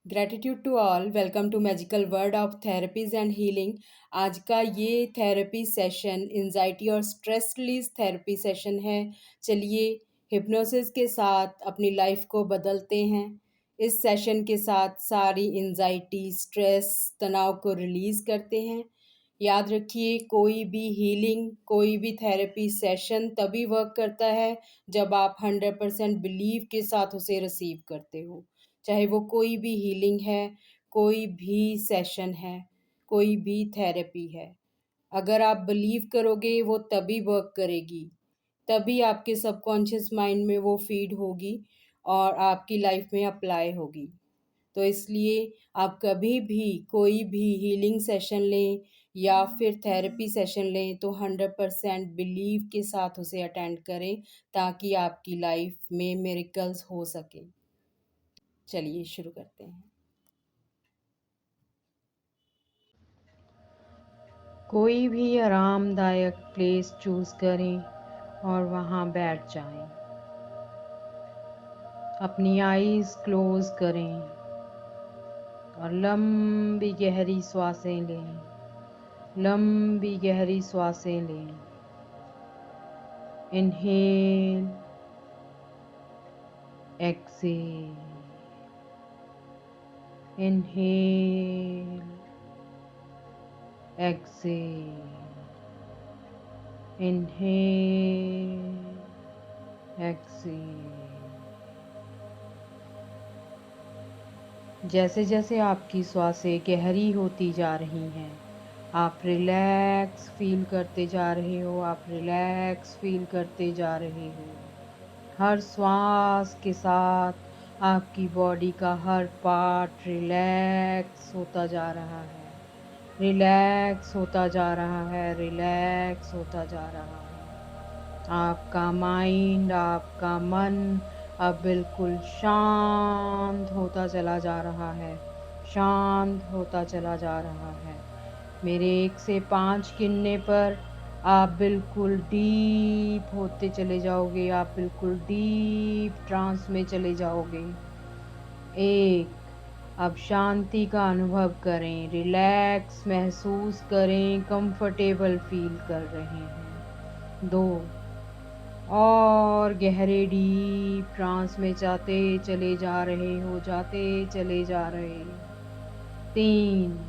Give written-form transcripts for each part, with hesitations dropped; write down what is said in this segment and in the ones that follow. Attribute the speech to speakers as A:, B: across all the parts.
A: Gratitude to all. Welcome to magical world of therapies and healing. आज का ये therapy session anxiety और stress release therapy session है। चलिए हिप्नोसिस के साथ अपनी लाइफ को बदलते हैं। इस सेशन के साथ सारी एंजाइटी, स्ट्रेस, तनाव को रिलीज़ करते हैं। याद रखिए, कोई भी हीलिंग, कोई भी थेरेपी सेशन तभी वर्क करता है जब आप 100% बिलीव के साथ उसे रिसीव करते हो। चाहे वो कोई भी हीलिंग है, कोई भी सेशन है, कोई भी थेरेपी है। अगर आप बिलीव करोगे वो तभी वर्क करेगी, तभी आपके सबकॉन्शियस माइंड में वो फीड होगी और आपकी लाइफ में अप्लाई होगी। तो इसलिए आप कभी भी कोई भी हीलिंग सेशन लें या फिर थेरेपी सेशन लें तो 100% बिलीव के साथ उसे अटेंड करें ताकि आपकी लाइफ में मिरेकल्स हो सके। चलिए शुरू करते हैं।
B: कोई भी आरामदायक प्लेस चूज़ करें और वहाँ बैठ जाएं। अपनी आईज क्लोज करें और लंबी गहरी सांसें लें। लंबी गहरी सांसें लें। Inhale, exhale, inhale, exhale, inhale, exhale. जैसे जैसे आपकी सांसें गहरी होती जा रही हैं, आप रिलैक्स फील करते जा रहे हो। आप रिलैक्स फील करते जा रहे हो। हर श्वास के साथ आपकी बॉडी का हर पार्ट रिलैक्स होता जा रहा है। रिलैक्स होता जा रहा है। रिलैक्स होता जा रहा है। आपका माइंड, आपका मन अब बिल्कुल शांत होता चला जा रहा है। शांत होता चला जा रहा है। मेरे 1 से 5 गिनने पर आप बिल्कुल डीप होते चले जाओगे। आप बिल्कुल डीप ट्रांस में चले जाओगे। 1, अब शांति का अनुभव करें, रिलैक्स महसूस करें, कंफर्टेबल फील कर रहे हैं। 2, और गहरे डीप ट्रांस में जाते चले जा रहे हो, जाते चले जा रहे। 3,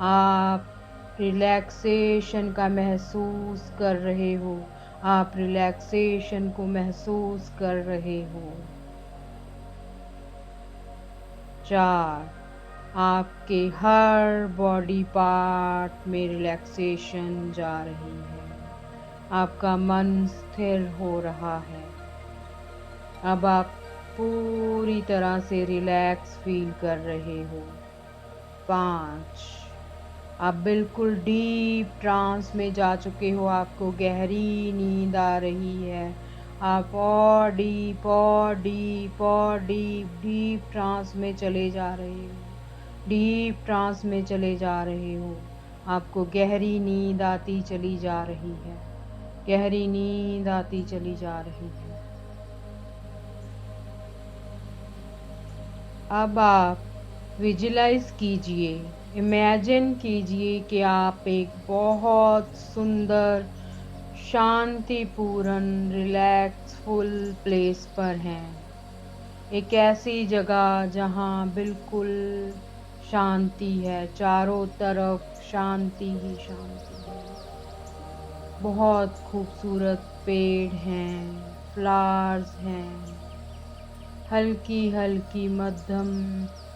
B: आप रिलैक्सेशन का महसूस कर रहे हो। आप रिलैक्सेशन को महसूस कर रहे हो। 4, आपके हर बॉडी पार्ट में रिलैक्सेशन जा रही है। आपका मन स्थिर हो रहा है। अब आप पूरी तरह से रिलैक्स फील कर रहे हो। 5, आप बिल्कुल डीप ट्रांस में जा चुके हो। आपको गहरी नींद आ रही है। आप और डीप और डीप और डीप डीप ट्रांस में चले जा रहे हो। डीप ट्रांस में चले जा रहे हो। आपको गहरी नींद आती चली जा रही है। गहरी नींद आती चली जा रही है। अब आप विजुलाइज कीजिए, इमेजिन कीजिए कि आप एक बहुत सुंदर, शांतिपूर्ण, रिलैक्सफुल प्लेस पर हैं। एक ऐसी जगह जहां बिल्कुल शांति है, चारों तरफ शांति ही शांति है। बहुत खूबसूरत पेड़ हैं, फ्लावर्स हैं, हल्की हल्की मध्यम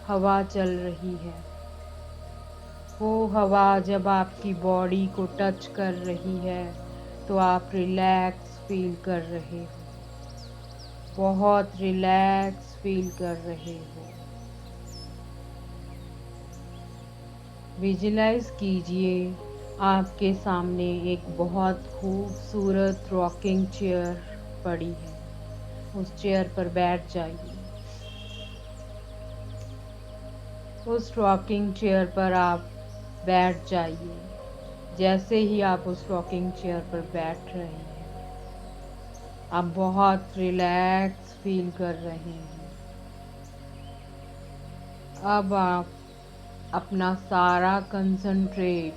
B: हवा चल रही है। वो हवा जब आपकी बॉडी को टच कर रही है तो आप रिलैक्स फील कर रहे हो। बहुत रिलैक्स फील कर रहे हो। विजुलाइज कीजिए, आपके सामने एक बहुत खूबसूरत रॉकिंग चेयर पड़ी है। उस चेयर पर बैठ जाइए। उस रॉकिंग चेयर पर आप बैठ जाइए। जैसे ही आप उस रॉकिंग चेयर पर बैठ रहे हैं, आप बहुत रिलैक्स फील कर रहे हैं। अब आप अपना सारा कंसंट्रेट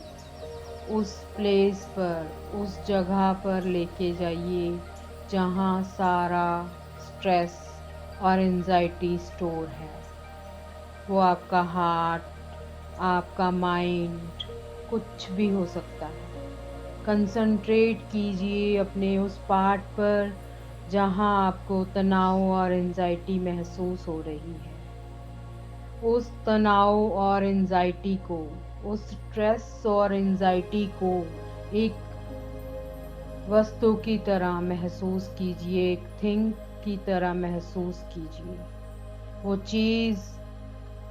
B: उस प्लेस पर, उस जगह पर लेके जाइए जहाँ सारा स्ट्रेस और एंजाइटी स्टोर है। वो आपका हार्ट, आपका माइंड, कुछ भी हो सकता है। कंसंट्रेट कीजिए अपने उस पार्ट पर जहाँ आपको तनाव और एंजाइटी महसूस हो रही है। उस तनाव और एंजाइटी को, उस स्ट्रेस और एंजाइटी को एक वस्तु की तरह महसूस कीजिए, एक थिंग की तरह महसूस कीजिए। वो चीज़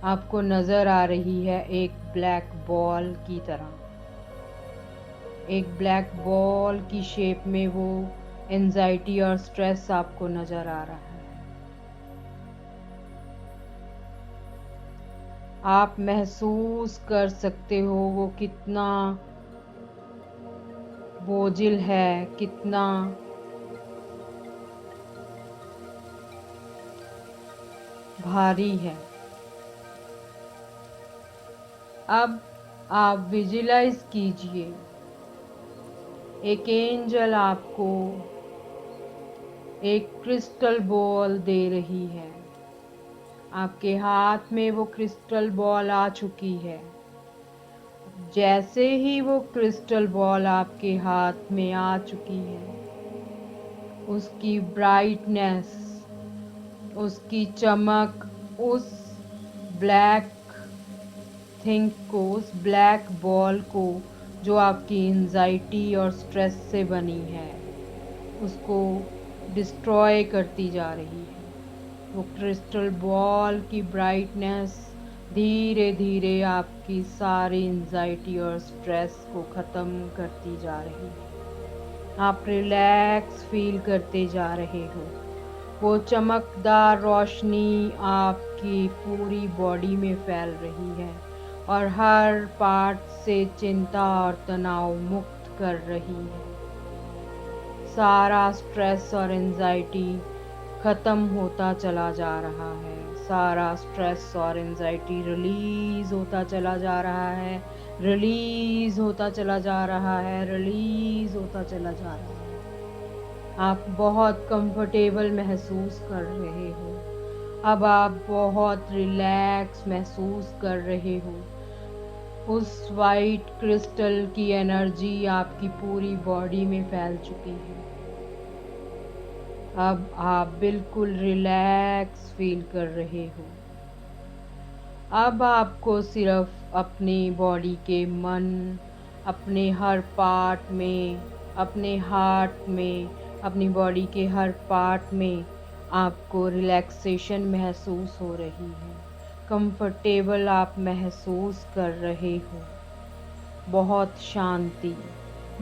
B: आपको नज़र आ रही है एक ब्लैक बॉल की तरह। एक ब्लैक बॉल की शेप में वो एंजाइटी और स्ट्रेस आपको नज़र आ रहा है। आप महसूस कर सकते हो वो कितना बोझिल है, कितना भारी है। अब आप विजुलाइज कीजिए एक एंजल आपको एक क्रिस्टल बॉल दे रही है। आपके हाथ में वो क्रिस्टल बॉल आ चुकी है। जैसे ही वो क्रिस्टल बॉल आपके हाथ में आ चुकी है, उसकी ब्राइटनेस, उसकी चमक उस ब्लैक थिंग को, उस ब्लैक बॉल को जो आपकी एंजाइटी और स्ट्रेस से बनी है, उसको डिस्ट्रॉय करती जा रही है। वो क्रिस्टल बॉल की ब्राइटनेस धीरे धीरे आपकी सारी एंजाइटी और स्ट्रेस को ख़त्म करती जा रही है। आप रिलैक्स फील करते जा रहे हो। वो चमकदार रोशनी आपकी पूरी बॉडी में फैल रही है और हर पार्ट से चिंता और तनाव मुक्त कर रही है। सारा स्ट्रेस और एंजाइटी ख़त्म होता चला जा रहा है। सारा स्ट्रेस और एंजाइटी रिलीज़ होता चला जा रहा है, रिलीज़ होता चला जा रहा है, रिलीज़ होता चला जा रहा है। आप बहुत कंफर्टेबल महसूस कर रहे हो। अब आप बहुत रिलैक्स महसूस कर रहे हो। उस वाइट क्रिस्टल की एनर्जी आपकी पूरी बॉडी में फैल चुकी है। अब आप बिल्कुल रिलैक्स फील कर रहे हो। अब आपको सिर्फ अपनी बॉडी के मन, अपने हर पार्ट में, अपने हार्ट में, अपनी बॉडी के हर पार्ट में आपको रिलैक्सेशन महसूस हो रही है। कंफर्टेबल आप महसूस कर रहे हो। बहुत शांति,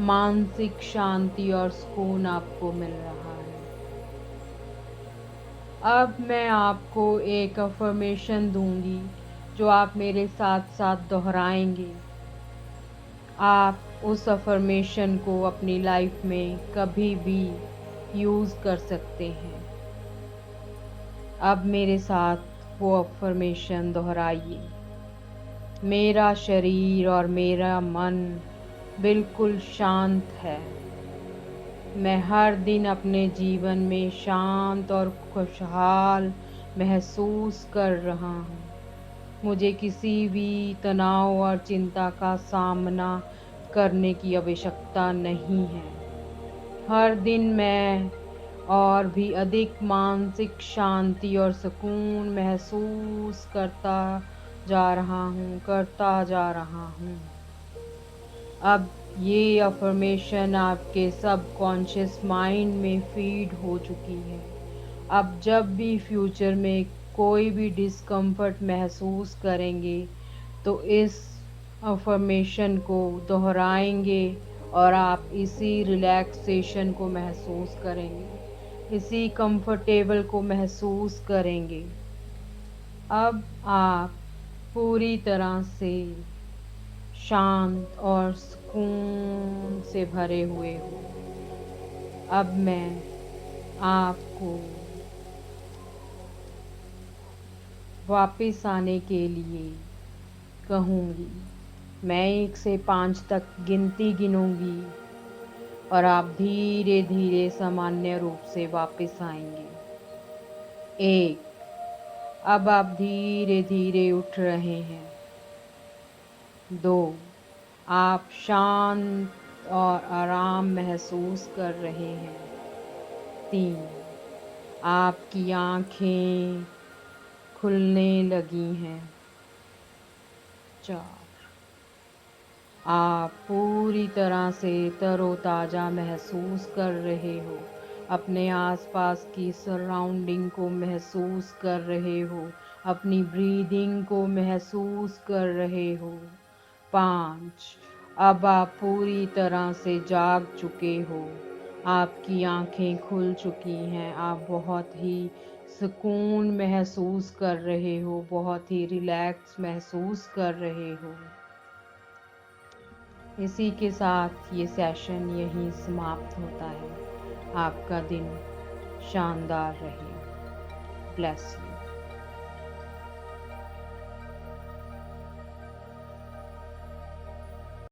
B: मानसिक शांति और सुकून आपको मिल रहा है। अब मैं आपको एक अफर्मेशन दूंगी जो आप मेरे साथ साथ दोहराएंगे। आप उस अफर्मेशन को अपनी लाइफ में कभी भी यूज़ कर सकते हैं। अब मेरे साथ वो अफर्मेशन दोहराइए। मेरा शरीर और मेरा मन बिल्कुल शांत है। मैं हर दिन अपने जीवन में शांत और खुशहाल महसूस कर रहा हूँ। मुझे किसी भी तनाव और चिंता का सामना करने की आवश्यकता नहीं है। हर दिन मैं और भी अधिक मानसिक शांति और सुकून महसूस करता जा रहा हूँ। अब ये अफर्मेशन आपके सबकॉन्शियस माइंड में फीड हो चुकी है। अब जब भी फ्यूचर में कोई भी डिस्कम्फर्ट महसूस करेंगे तो इस अफर्मेशन को दोहराएंगे और आप इसी रिलैक्सेशन को महसूस करेंगे, इसी कंफर्टेबल को महसूस करेंगे। अब आप पूरी तरह से शांत और सुकून से भरे हुए हो। अब मैं आपको वापस आने के लिए कहूँगी। मैं 1 से 5 तक गिनती गिनूंगी और आप धीरे धीरे सामान्य रूप से वापस आएंगे। 1, अब आप धीरे धीरे उठ रहे हैं। 2, आप शांत और आराम महसूस कर रहे हैं। 3, आपकी आँखें खुलने लगी हैं। 4, आप पूरी तरह से तरोताज़ा महसूस कर रहे हो। अपने आसपास की सराउंडिंग को महसूस कर रहे हो। अपनी ब्रीदिंग को महसूस कर रहे हो। 5, अब आप पूरी तरह से जाग चुके हो। आपकी आँखें खुल चुकी हैं। आप बहुत ही सुकून महसूस कर रहे हो, बहुत ही रिलैक्स महसूस कर रहे हो। इसी के साथ ये सेशन यहीं समाप्त होता है। आपका दिन शानदार रहे। Bless you.